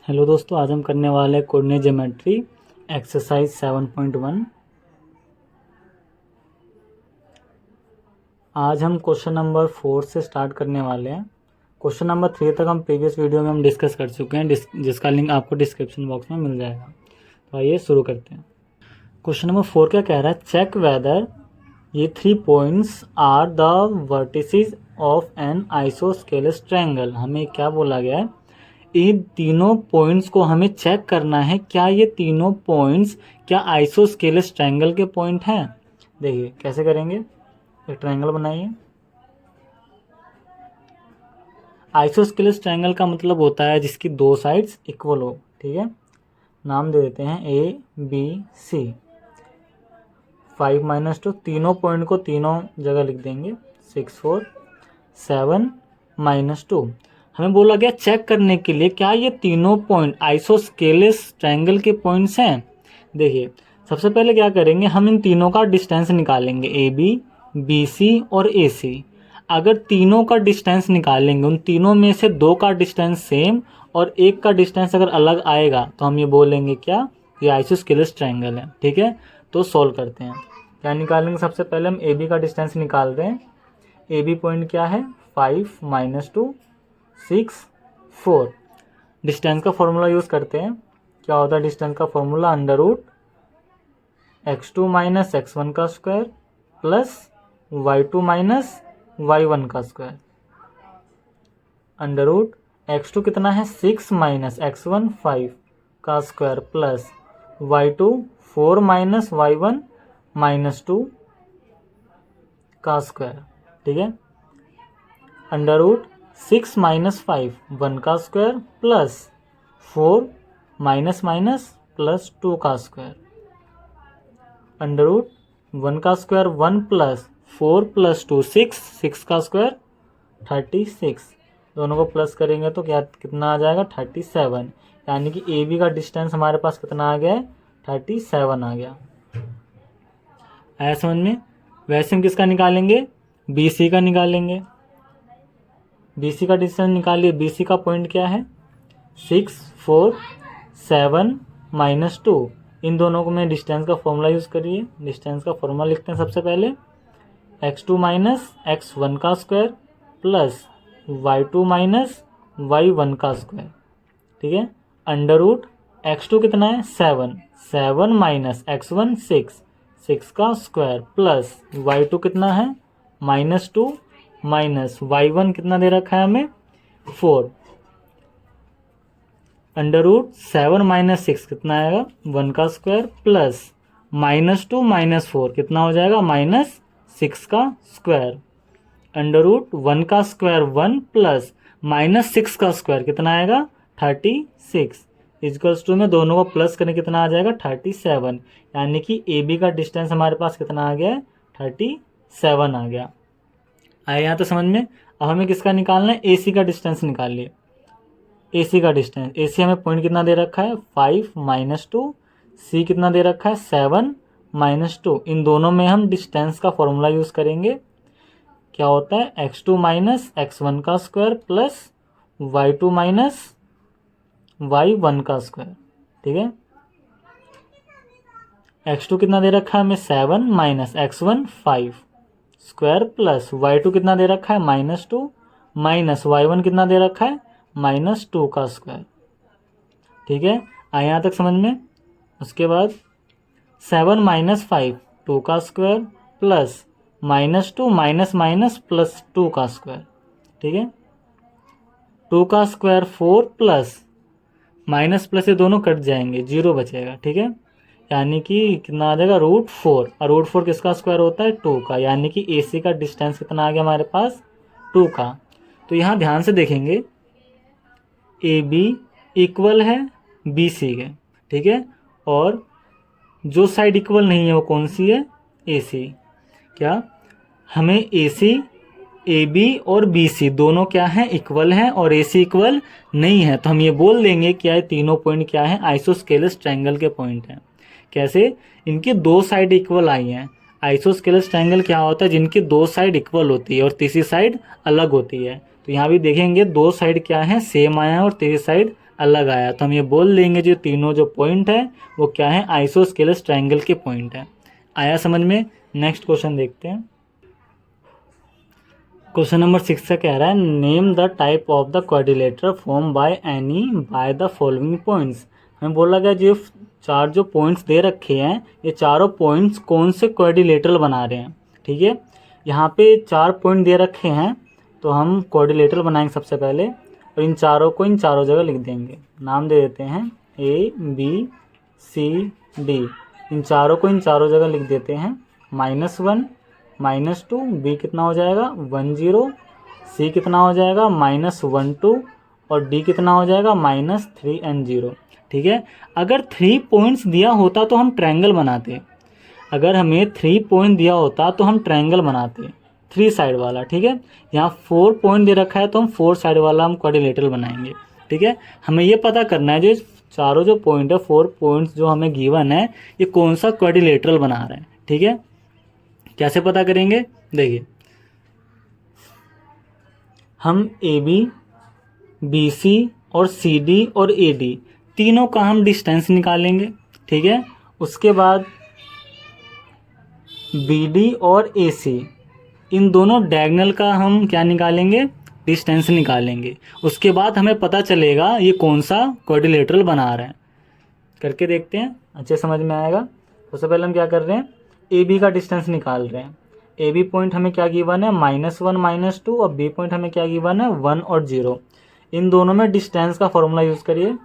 Hello दोस्तों, आज हम करने वाले हैं कोऑर्डिनेट ज्योमेट्री एक्सरसाइज 7.1। आज हम क्वेश्चन नंबर 4 से स्टार्ट करने वाले हैं। क्वेश्चन नंबर 3 तक हम प्रीवियस वीडियो में हम डिस्कस कर चुके हैं, जिसका लिंक आपको डिस्क्रिप्शन बॉक्स में मिल जाएगा। तो आइए शुरू करते हैं। क्वेश्चन नंबर 4 क्या कह रहा है? चेक वेदर ये 3 points are the vertices of an isosceles triangle. हमें क्या बोला गया है? इन तीनों पॉइंट्स को हमें चेक करना है, क्या ये तीनों पॉइंट्स क्या आइसोस्केलस ट्रायंगल के पॉइंट हैं। देखिए कैसे करेंगे। एक ट्रायंगल बनाइए। आइसोस्केलस ट्रायंगल का मतलब होता है जिसकी दो साइड्स इक्वल हो। ठीक है, नाम दे देते हैं ए बी सी। 5 - 2, तीनों पॉइंट को तीनों जगह लिख देंगे। 6 4 7 - 2। हमें बोला गया चेक करने के लिए क्या ये तीनों पॉइंट आइसोस्केलस ट्रायंगल के पॉइंट्स हैं। देखिए सबसे पहले क्या करेंगे, हम इन तीनों का डिस्टेंस निकालेंगे, ए बी, बी सी और ए सी। अगर तीनों का डिस्टेंस निकालेंगे, उन तीनों में से दो का डिस्टेंस सेम और एक का डिस्टेंस अगर अलग आएगा तो हम ये बोलेंगे क्या, ये आइसोस्केलस ट्रायंगल है। ठीक है, तो सॉल्व करते हैं। क्या निकालेंगे? सबसे पहले हम ए बी का डिस्टेंस निकाल रहे हैं। ए बी पॉइंट क्या है? 5 - 2 6 4। डिस्टेंस का फॉर्मूला यूज करते हैं। क्या होता है डिस्टेंस का फॉर्मूला? √x2 - x1 का स्क्वायर प्लस y2 - y1 का स्क्वायर। √x2 कितना है? 6 - x1 5 का स्क्वायर प्लस y2 4 - y1 -2 का स्क्वायर। ठीक है, √6 - 5 1 का स्क्वायर प्लस 4 प्लस 2 का स्क्वायर। √1 का स्क्वायर 1 प्लस 4 प्लस 2 6 का स्क्वायर 36। दोनों को प्लस करेंगे तो क्या कितना आ जाएगा? 37। यानी कि ए बी का डिस्टेंस हमारे पास कितना आ गया है? 37 आ गया। आया समझ में? वैसे हम किसका निकालेंगे? बी सी का निकालेंगे। BC का डिस्टेंस निकालिए। BC का पॉइंट क्या है? 6 4 7 -2। इन दोनों को में डिस्टेंस का फॉर्मूला यूज करिए। डिस्टेंस का फॉर्मूला लिखते हैं सबसे पहले, x2 - x1 का स्क्वायर प्लस y2 - y1 का स्क्वायर। ठीक है, √x2 कितना है? 7 7 - x1 6 का स्क्वायर प्लस y2 कितना है? -2 माइनस y1 कितना दे रखा है हमें? 4। √7 - 6 कितना आएगा? 1 का स्क्वायर प्लस -2 - 4 कितना हो जाएगा? -6 का स्क्वायर। √1 का स्क्वायर 1 प्लस -6 का स्क्वायर कितना आएगा? 36। इक्वल्स टू में दोनों को प्लस करने कितना आ जाएगा? 37। यानी कि ए बी का डिस्टेंस हमारे पास कितना आ गया है? 37 आ गया। आए यहाँ तो समझ में। अब हमें किसका निकालना है? ए सी का डिस्टेंस निकालिए। ए सी का डिस्टेंस, ए सी हमें पॉइंट कितना दे रखा है? 5 - 2। सी कितना दे रखा है? 7 - 2। इन दोनों में हम डिस्टेंस का फॉर्मूला यूज करेंगे। क्या होता है? x2 - x1 का स्क्वायर प्लस y2 - y1 का स्क्वायर। ठीक है, x2 कितना दे रखा है हमें? 7 - x1 5 स्क्वायर प्लस y2 कितना दे रखा है? -2 माइनस y1 कितना दे रखा है? -2 का स्क्वायर। ठीक है, आए यहाँ तक समझ में। उसके बाद 7 - 5 2 का स्क्वायर प्लस -2 माइनस प्लस 2 का स्क्वायर। ठीक है, 2 का स्क्वायर 4 प्लस माइनस प्लस ये दोनों कट जाएंगे, 0 बचेगा। ठीक है, यानी कि कितना आ जाएगा? √4। और √4 किसका स्क्वायर होता है? 2 का। यानी कि ए सी का डिस्टेंस कितना आ गया हमारे पास? 2 का। तो यहाँ ध्यान से देखेंगे, ए बी इक्वल है बी सी के। ठीक है, और जो साइड इक्वल नहीं है वो कौन सी है? ए सी। क्या हमें ए सी, ए बी और बी सी दोनों क्या हैं? इक्वल हैं, और ए सी इक्वल नहीं है। तो हम ये बोल देंगे क्या ये तीनों पॉइंट क्या है? आइसोस्केलस ट्रायंगल के पॉइंट हैं। कैसे? इनकी दो साइड इक्वल आई हैं। आइसोस्केलस ट्रायंगल क्या होता है? जिनकी दो साइड इक्वल होती है और तीसरी साइड अलग होती है। तो यहाँ भी देखेंगे दो साइड क्या है? सेम आया है और तीसरी साइड अलग आया, तो हम ये बोल देंगे जो तीनों जो पॉइंट है वो क्या है, आइसोस्केलस ट्रायंगल के पॉइंट है। आया समझ में। नेक्स्ट क्वेश्चन देखते हैं। क्वेश्चन नंबर 6 से कह रहा है name the type of the quadrilateral form by any by the following points. हमें बोला गया जो चार जो पॉइंट्स दे रखे हैं ये चारों पॉइंट्स कौन से क्वाड्रिलेटरल बना रहे हैं। ठीक है, यहाँ पे चार पॉइंट दे रखे हैं तो हम क्वाड्रिलेटरल बनाएंगे सबसे पहले, और इन चारों को इन चारों जगह लिख देंगे। नाम दे देते हैं ABCD। इन चारों को इन चारों जगह लिख देते हैं। -1 -2, B कितना हो जाएगा 1 0, C कितना हो जाएगा -1 2, और D कितना हो जाएगा -3 and 0। ठीक है, अगर 3 पॉइंट्स दिया होता तो हम ट्रायंगल बनाते। अगर हमें 3 पॉइंट दिया होता तो हम ट्रायंगल बनाते, 3 साइड वाला। ठीक है, यहाँ 4 पॉइंट दे रखा है तो हम 4 साइड वाला हम क्वाड्रिलेटरल बनाएंगे। ठीक है, हमें ये पता करना है जो चारों जो पॉइंट है 4 पॉइंट्स जो हमें गिवन है ये कौन सा क्वाड्रिलेटरल बना रहे हैं। ठीक है, कैसे पता करेंगे, देखिए हम AB BC और CD और AD तीनों का हम डिस्टेंस निकालेंगे। ठीक है, उसके बाद BD और AC इन दोनों डायगोनल का हम क्या निकालेंगे, डिस्टेंस निकालेंगे। उसके बाद हमें पता चलेगा ये कौन सा क्वाड्रिलेटरल बना रहे हैं। करके देखते हैं, अच्छे समझ में आएगा। सबसे पहले हम क्या कर रहे हैं, AB का डिस्टेंस निकाल रहे हैं। AB पॉइंट हमें क्या गिवन है -1 -2, और B पॉइंट हमें क्या गिवन है 1 और 0। इन दोनों में डिस्टेंस का फॉर्मूला यूज़ करिए।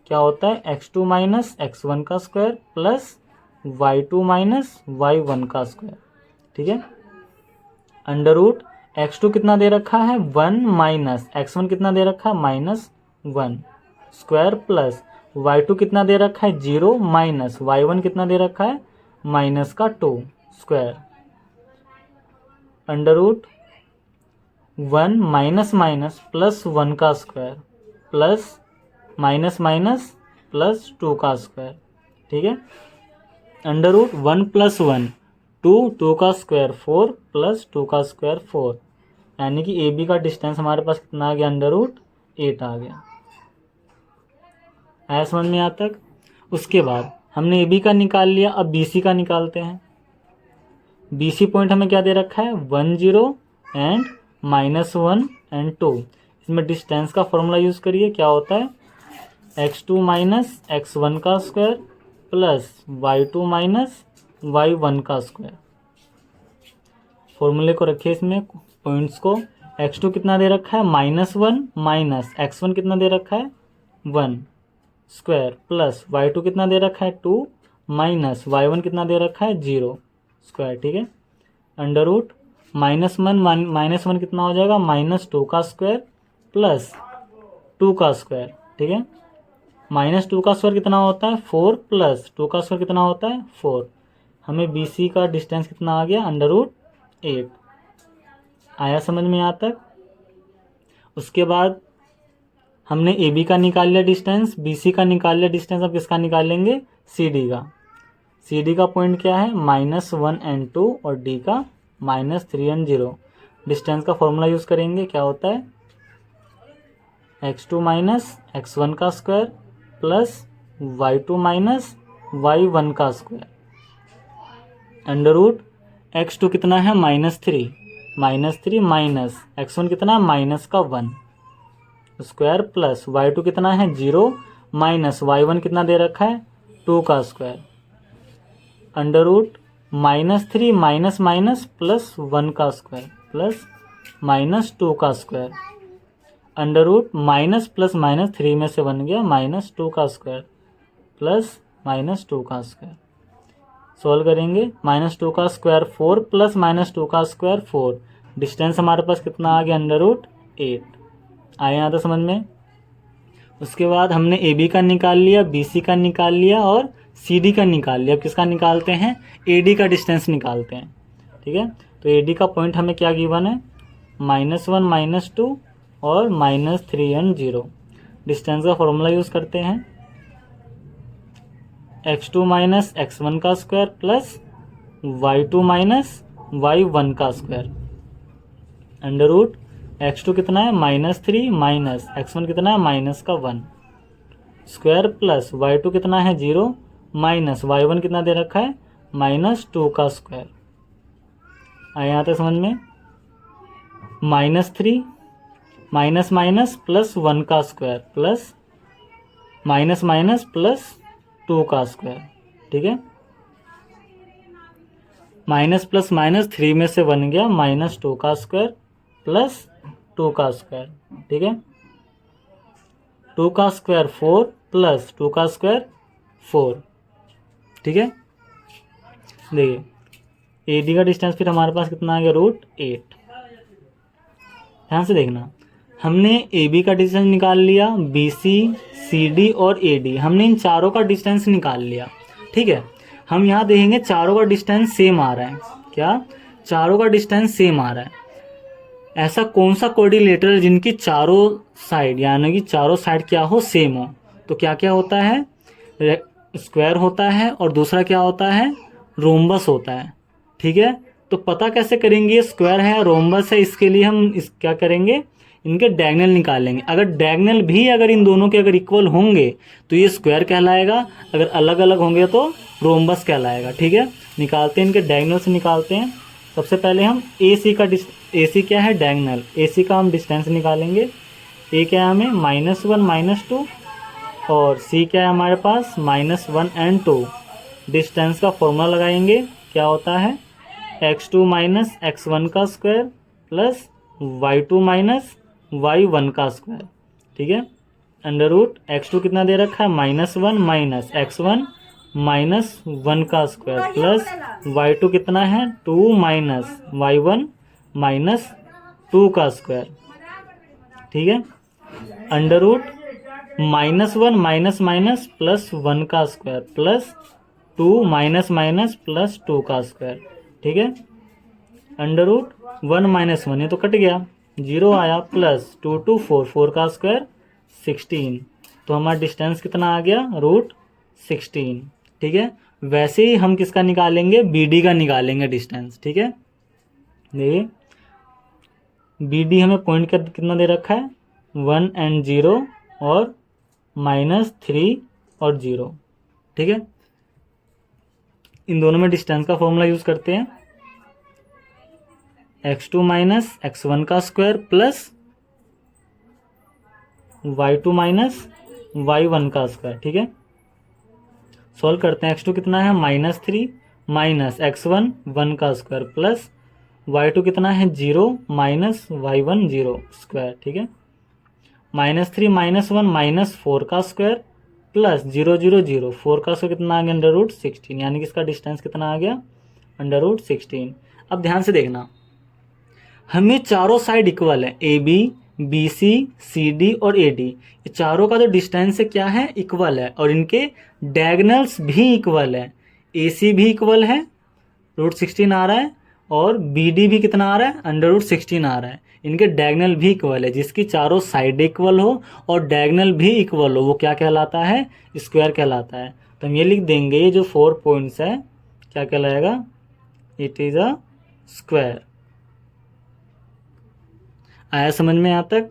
क्या होता है x2 - x1 का स्क्वायर प्लस y2 - y1 का स्क्वायर। ठीक है, अंडर रूट x2 कितना दे रखा है 1 - x1 कितना दे रखा है -1 स्क्वायर प्लस y2 कितना दे रखा है 0 माइनस y1 कितना दे रखा है -2 square, under root 1 minus minus plus 1 का square plus minus minus plus 2 का स्क्वायर। ठीक है, अंडर रूट 1 + 1 2, 2 का स्क्वायर 4 प्लस 2 का स्क्वायर 4, यानी कि AB का डिस्टेंस हमारे पास कितना आ गया, अंडर रूट 8 आ गया। आया समझ में यहाँ तक। उसके बाद हमने AB का निकाल लिया, अब BC का निकालते हैं। BC पॉइंट हमें क्या दे रखा है 1 0 एंड -1 एंड 2। इसमें डिस्टेंस का फॉर्मूला यूज़ करिए। क्या होता है x2 - x1 का स्क्वायर प्लस y2 - y1 का स्क्वायर। फॉर्मूले को रखिए इसमें पॉइंट्स को। x2 कितना दे रखा है -1 माइनस x1 कितना दे रखा है 1 स्क्वायर प्लस y2 कितना दे रखा है 2 माइनस y1 कितना दे रखा है 0 स्क्वायर। ठीक है, अंडर रूट -1 कितना हो जाएगा -2 का स्क्वायर प्लस 2 का स्क्वायर। ठीक है, -2 का स्क्वायर कितना होता है 4 प्लस 2 का स्क्वायर कितना होता है 4। हमें BC का डिस्टेंस कितना आ गया अंडर रूट 8। आया समझ में यहाँ तक। उसके बाद हमने AB का निकाल लिया डिस्टेंस, BC का निकाल लिया डिस्टेंस। अब किसका निकालेंगे, CD का। CD का पॉइंट क्या है -1 and 2 और D का -3 and 0। डिस्टेंस का फॉर्मूला यूज़ करेंगे। क्या होता है x2 - x1 का स्क्वायर प्लस y2 - y1 का स्क्वायर, अंडर रूट x2 कितना है -3 माइनस x1 कितना है -1 स्क्वायर प्लस y2 कितना है 0 माइनस y1 कितना दे रखा है 2 का square, under root -3 minus minus plus 1 का स्क्वायर प्लस -2 का square, under root minus plus -3 में से बन गया -2 का स्क्वायर प्लस -2 का स्क्वायर। सॉल्व करेंगे, -2 का स्क्वायर 4 प्लस -2 का स्क्वायर 4। डिस्टेंस हमारे पास कितना आ गया अंडर रूट 8। आए यहाँ तो समझ में। उसके बाद हमने AB का निकाल लिया, BC का निकाल लिया और CD का निकाल लिया। अब किसका निकालते हैं, AD का डिस्टेंस निकालते हैं। ठीक है, तो AD का पॉइंट हमें क्या गिवन है -1 -2 और -3 and 0। डिस्टेंस का फॉर्मूला यूज़ करते हैं x2 - x1 का स्क्वायर प्लस y2 - y1 का स्क्वायर, अंडर रूट x2 कितना है -3 माइनस x1 कितना है -1 स्क्वायर प्लस y2 कितना है 0 माइनस y1 कितना दे रखा है -2 का स्क्वायर। आए यहाँ तक समझ में? -3 माइनस माइनस प्लस 1 का square plus minus minus plus 2 का स्क्वायर। ठीक है, माइनस प्लस माइनस 3 में से बन गया -2 का स्क्वायर प्लस 2 का स्क्वायर। ठीक है, 2 का स्क्वायर 4 प्लस 2 का स्क्वायर 4। ठीक है, देखिए AD का डिस्टेंस फिर हमारे पास कितना आ गया √8। ध्यान से देखना, हमने AB का डिस्टेंस निकाल लिया, BC CD और AD, हमने इन चारों का डिस्टेंस निकाल लिया। ठीक है, हम यहाँ देखेंगे चारों का डिस्टेंस सेम आ रहा है। क्या? चारों का डिस्टेंस सेम आ रहा है। ऐसा कौन सा कोऑर्डिनेटर जिनकी चारों साइड यानी कि चारों साइड क्या हो सेम हो? तो क्या क्या होता है? स्क्वायर होता है और दूसरा क्या होता है रोम्बस होता है। ठीक है, तो पता कैसे करेंगे ये स्क्वायर है या रोम्बस है? इसके लिए हम क्या करेंगे, इनके डायगोनल निकालेंगे। अगर डायगोनल भी अगर इन दोनों के अगर इक्वल होंगे तो ये स्क्वायर कहलाएगा, अगर अलग अलग होंगे तो रोम्बस कहलाएगा। ठीक है, निकालते हैं, इनके डायगोनल से निकालते हैं। सबसे पहले हम AC क्या है डायगोनल, AC का हम डिस्टेंस निकालेंगे। A क्या है हमें -1 -2 और C क्या है हमारे पास -1 और 2। डिस्टेंस का फॉर्मूला लगाएंगे, क्या होता है x2 माइनस x1 का square plus y2 minus y1 का स्क्वायर। ठीक है, √x2 कितना दे रखा है -1 माइनस x1 -1 का स्क्वायर प्लस y2 कितना है 2 माइनस y1 -2 का स्क्वायर। ठीक है, √-1 माइनस माइनस प्लस 1 का square plus 2 minus minus plus 2 का स्क्वायर। ठीक है, √1 माइनस 1 ये तो कट गया, 0 आया, प्लस 2 2 4 4 का स्क्वायर 16। तो हमारा डिस्टेंस कितना आ गया √16। ठीक है, वैसे ही हम किसका निकालेंगे, BD का निकालेंगे डिस्टेंस। ठीक है, देखिए BD हमें पॉइंट का कितना दे रखा है 1 और 0 और -3 और 0। ठीक है, इन दोनों में डिस्टेंस का फॉर्मूला यूज करते हैं, x2 माइनस x1 का square plus y2 minus y1 का स्क्वायर। ठीक है, सॉल्व करते हैं। x2 कितना है -3 माइनस x1 1 का स्क्वायर प्लस y2 कितना है 0 माइनस y1 0 स्क्वायर। ठीक है, -3 -1 -4 का स्क्वायर प्लस 0 0 0 4 का स्क्वायर कितना आ गया √16, यानी कि इसका डिस्टेंस कितना आ गया √16। अब ध्यान से देखना, हमें चारों साइड इक्वल है, AB BC CD और AD, ये चारों का जो डिस्टेंस है क्या है इक्वल है और इनके डायगोनल्स भी इक्वल है। AC भी इक्वल है √16 आ रहा है और BD भी कितना आ रहा है √16 आ रहा है। इनके डायगोनल भी इक्वल है, जिसकी चारों साइड इक्वल हो और डायगोनल भी इक्वल हो वो क्या कहलाता है स्क्वायर कहलाता है। तो हम ये लिख देंगे, ये जो 4 पॉइंट्स है क्या कहलाएगा, इट इज अ स्क्वायर। आया समझ में यहाँ तक?